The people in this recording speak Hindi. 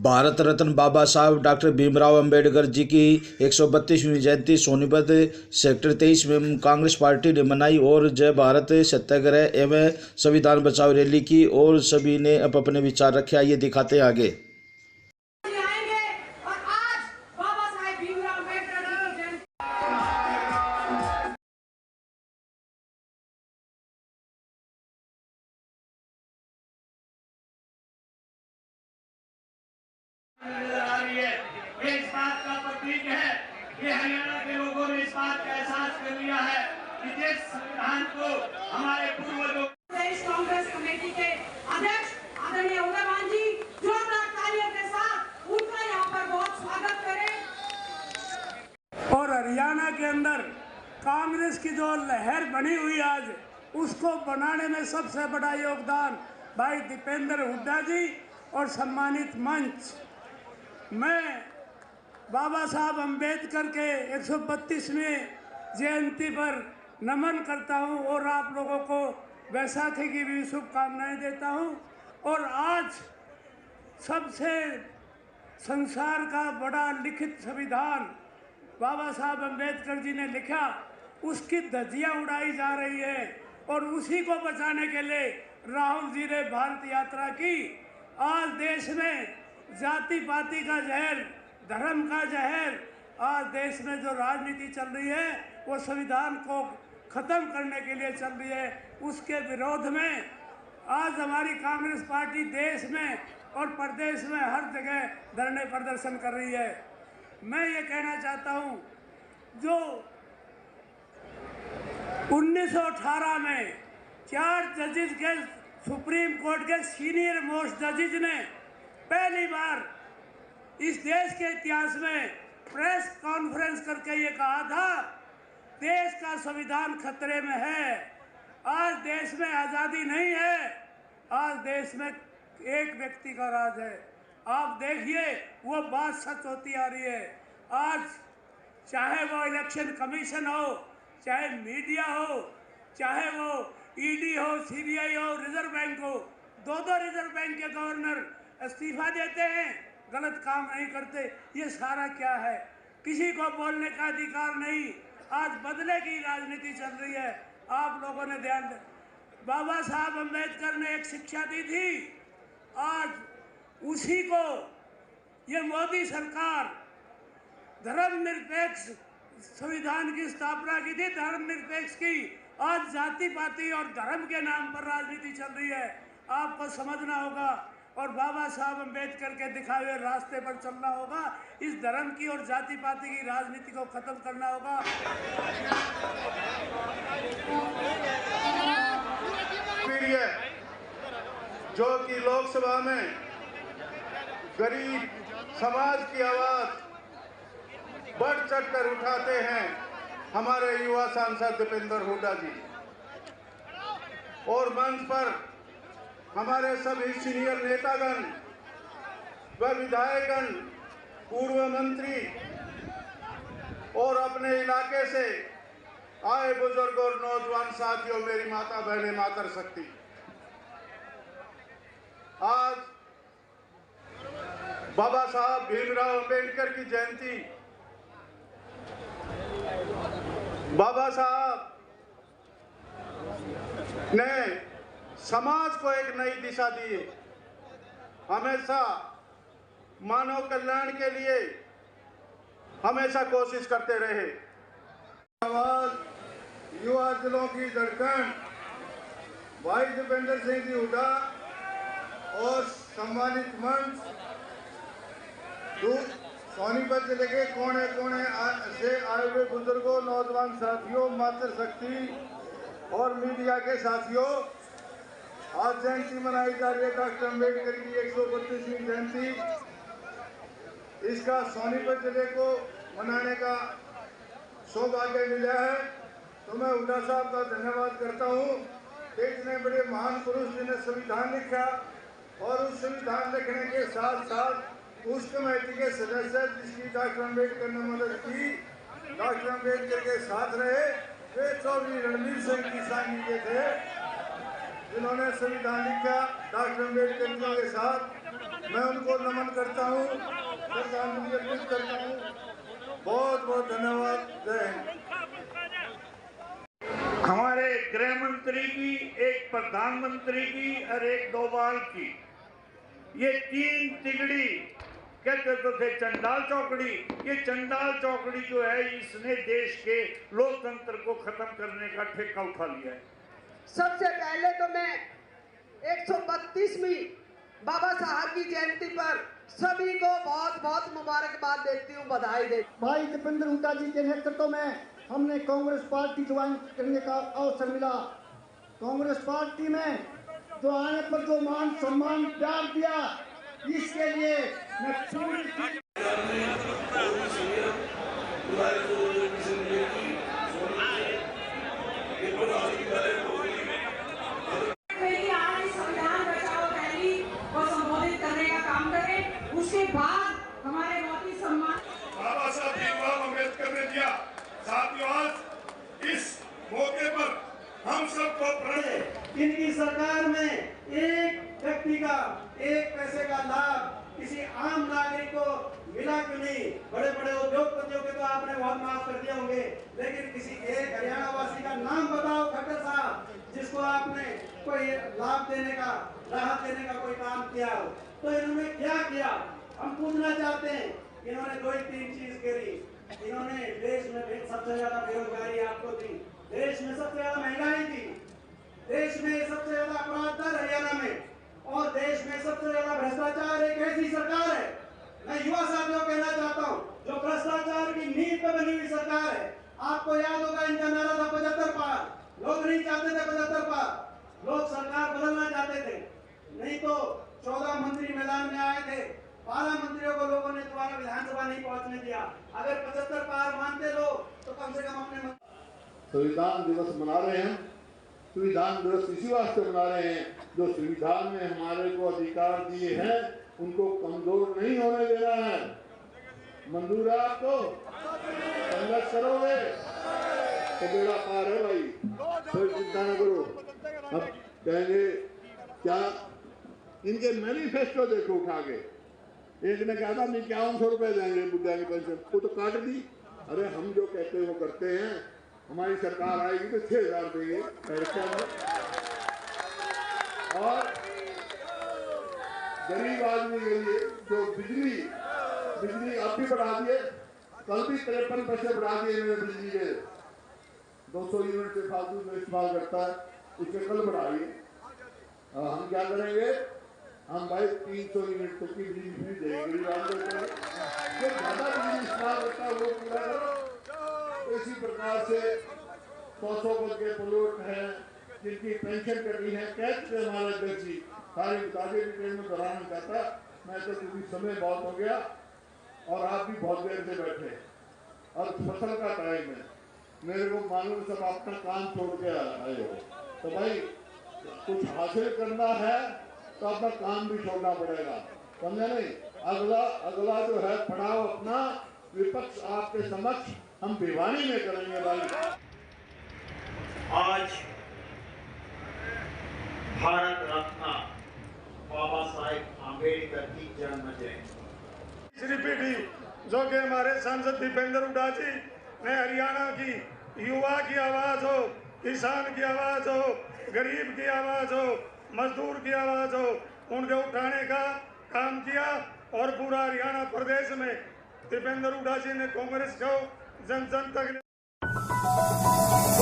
भारत रत्न बाबा साहब डॉक्टर भीमराव अंबेडकर जी की 132वीं जयंती सोनीपत सेक्टर 23 में कांग्रेस पार्टी ने मनाई और जय भारत सत्याग्रह एवं संविधान बचाओ रैली की और सभी ने अपने विचार रखे। आइए दिखाते हैं आगे। इस बात का प्रतीक है कि हरियाणा के लोगों ने इस बात का एहसास कर लिया है कि जिस संविधान को हमारे पूर्वजों प्रदेश कांग्रेस कमेटी के अध्यक्ष आदरणीय उदयमान जी जोरदार तालियों के साथ उनका यहाँ पर बहुत स्वागत करें। और हरियाणा के अंदर कांग्रेस की जो लहर बनी हुई आज, उसको बनाने में सबसे बड़ा योगदान भाई दीपेंद्र हुड्डा जी और सम्मानित मंच। मैं बाबा साहब अंबेडकर के 132वें जयंती पर नमन करता हूं और आप लोगों को वैसाखी की भी शुभकामनाएं देता हूं। और आज सबसे संसार का बड़ा लिखित संविधान बाबा साहब अंबेडकर जी ने लिखा, उसकी धज्जियां उड़ाई जा रही है और उसी को बचाने के लिए राहुल जी ने भारत यात्रा की। आज देश में जाति पाति का जहर, धर्म का जहर, आज देश में जो राजनीति चल रही है वो संविधान को ख़त्म करने के लिए चल रही है। उसके विरोध में आज हमारी कांग्रेस पार्टी देश में और प्रदेश में हर जगह धरने प्रदर्शन कर रही है। मैं ये कहना चाहता हूँ, जो 1918 में 4 जजेस के सुप्रीम कोर्ट के सीनियर मोस्ट जजेस ने पहली बार इस देश के इतिहास में प्रेस कॉन्फ्रेंस करके ये कहा था, देश का संविधान खतरे में है। आज देश में आज़ादी नहीं है, आज देश में एक व्यक्ति का राज है। आप देखिए वो बात सच होती आ रही है। आज चाहे वो इलेक्शन कमीशन हो, चाहे मीडिया हो, चाहे वो ईडी हो, सीबीआई हो, रिजर्व बैंक हो, दो रिजर्व बैंक के गवर्नर इस्तीफा देते हैं, गलत काम नहीं करते। ये सारा क्या है? किसी को बोलने का अधिकार नहीं। आज बदले की राजनीति चल रही है। आप लोगों ने ध्यान दे, बाबा साहब अंबेडकर ने एक शिक्षा दी थी, आज उसी को ये मोदी सरकार धर्मनिरपेक्ष संविधान की स्थापना की थी, धर्मनिरपेक्ष की। आज जाति पाति और धर्म के नाम पर राजनीति चल रही है। आपको समझना होगा और बाबा साहब अंबेडकर के दिखाए हुए रास्ते पर चलना होगा। इस धर्म की और जाति पाति की राजनीति को खत्म करना होगा। जो कि लोकसभा में गरीब समाज की आवाज बढ़ चढ़ कर उठाते हैं हमारे युवा सांसद दीपेंद्र हुड्डा जी, और मंच पर हमारे सभी सीनियर नेतागण व विधायकगण, पूर्व मंत्री और अपने इलाके से आए बुजुर्ग और नौजवान साथियों, मेरी माता बहने, मातर शक्ति, आज बाबा साहब भीमराव अंबेडकर की जयंती। बाबा साहब ने समाज को एक नई दिशा दी, हमेशा मानव कल्याण के लिए हमेशा कोशिश करते रहे। आवाज युवा दिलों की धड़कन भाई दीपेंद्र सिंह जी हुड्डा और सम्मानित मंच, सोनीपत जिले के कोने कोने से आए हुए बुजुर्गों, नौजवान साथियों, मातृ शक्ति और मीडिया के साथियों, आज जयंती मनाई जा रही है डॉक्टर अंबेडकर की 132वीं जयंती। इसका सोनीपत जिले को मनाने का सौभाग्य मिला है, तो मैं हुड्डा साहब का धन्यवाद करता हूँ कि इतने बड़े महान पुरुष जिन्हें संविधान लिखा और उस संविधान लिखने के साथ साथ उस कमेटी के सदस्य जिसकी डॉक्टर अंबेडकर ने मदद की, डॉक्टर अंबेडकर के साथ रहे, वे चौधरी रणवीर सिंह किसानी के थे जिन्होंने संविधान लिखा डॉक्टर अंबेडकर जी के साथ। मैं उनको नमन करता हूँ, श्रद्धांजलि अर्पित करता हूँ। बहुत बहुत धन्यवाद। जय हिंद। हमारे गृह मंत्री की, एक प्रधानमंत्री की और एक डोभाल की, ये तीन तिगड़ी कहते तो थे चंडाल चौकड़ी। ये चंडाल चौकड़ी जो है, इसने देश के लोकतंत्र को खत्म करने का ठेका उठा लिया है। सबसे पहले तो मैं 132वीं बाबा साहब की जयंती पर सभी को बहुत बहुत मुबारकबाद देती हूँ, बधाई देती हूँ। भाई दीपेंद्र हुड्डा जी के नेतृत्व में हमने कांग्रेस पार्टी ज्वाइन करने का अवसर मिला। कांग्रेस पार्टी में जो आने पर जो मान सम्मान प्यार दिया, इसके लिए मैं पूरी संविधान बचाओ रैली को संबोधित करने का काम करें। उसके बाद हमारे बहुत ही सम्मान बाबा साहब भीमराव अम्बेडकर ने दिया। साथियों, आज इस मौके पर हम सबको इनकी सरकार में एक व्यक्ति का एक पैसे का लाभ किसी आम नागरिक को मिला क्यों नहीं? बड़े बड़े उद्योगपतियों के तो आपने बहुत माफ कर दिए होंगे, लेकिन किसी एक हरियाणा वासी का नाम बताओ खट्टर साहब, जिसको आपने कोई लाभ देने का, राहत देने का कोई काम किया हो। तो इन्होंने क्या किया, हम पूछना चाहते हैं। इन्होंने 2-3 चीज करी। इन्होंने देश में सबसे ज्यादा बेरोजगारी आपको दी, देश में सबसे ज्यादा महंगाई दी, देश में सबसे ज्यादा अपराध दर हरियाणा में, और देश में सबसे ज्यादा भ्रष्टाचार। एक ऐसी सरकार है, मैं युवा साथियों को कहना चाहता हूँ, जो भ्रष्टाचार की नींव पे बनी हुई सरकार है। आपको याद होगा इनका नारा था 75 पार। लोग नहीं चाहते थे 75 पार, लोग सरकार बदलना चाहते थे। नहीं तो 14 मंत्री मैदान में आए थे, 12 मंत्रियों को लोगों ने दोबारा विधानसभा नहीं पहुंचने दिया। अगर 75 पार मानते लोग तो कम से कम अपने संविधान दिवस मना रहे हैं। संविधान दिवस इसी वास्ते मना रहे हैं, जो संविधान में हमारे को अधिकार दिए हैं उनको कमजोर नहीं होने देना है। मंजूर है आपको? संघर्ष करोगे तो बेड़ा पार है भाई, फिर चिंता न करो। अब कहेंगे क्या, इनके मैनिफेस्टो देखो उठा के। एक ने कहा था 5100 रुपए देंगे बुढ़िया की पेंशन, वो तो काट दी। अरे हम जो कहते हैं वो करते हैं। हमारी सरकार आएगी तो 6000 देंगे। और गरीब आदमी के लिए जो बिजली अब भी बढ़ा दिए, कल भी 53 पैसे बढ़ा दिए इन्होंने बिजली के। 200 यूनिट से फालतू में इस्तेमाल करता है, उसके कल बढ़ाइए। हम क्या करेंगे, हम भाई 300 यूनिट तक की बिजली फ्री देंगे गरीब आदमी को। जो ज्यादा बिजली इस्तेमाल करता है वो पूरा करो। इसी प्रकार से 100 पद के प्लॉट हैं जिनकी पेंशन कटी है, कैसे हमारे अध्यक्ष जी सारी किताबें डिटेल में कराना चाहता। मैं तो क्योंकि समय बहुत हो गया और आप भी बहुत देर से बैठे और फसल का टाइम है, मेरे को मालूम सब अपना काम छोड़ के आए हो, तो भाई कुछ हासिल करना है तो अपना काम भी छोड़ना पड़ेगा, समझे नहीं? अगला जो है पड़ाव अपना विपक्ष आपके समक्ष हम भिवानी में करेंगे भाई। आज भारत रत्न बाबा साहेब आम्बेडकर की जन्म जयंती। श्री पीढ़ी जो कि हमारे सांसद दीपेंद्र हुड्डा जी ने हरियाणा की युवा की आवाज हो, किसान की आवाज हो, गरीब की आवाज हो, मजदूर की आवाज हो, उनके उठाने का काम किया। और पूरा हरियाणा प्रदेश में दीपेंद्र हुड्डा जी ने कांग्रेस को जन जन तक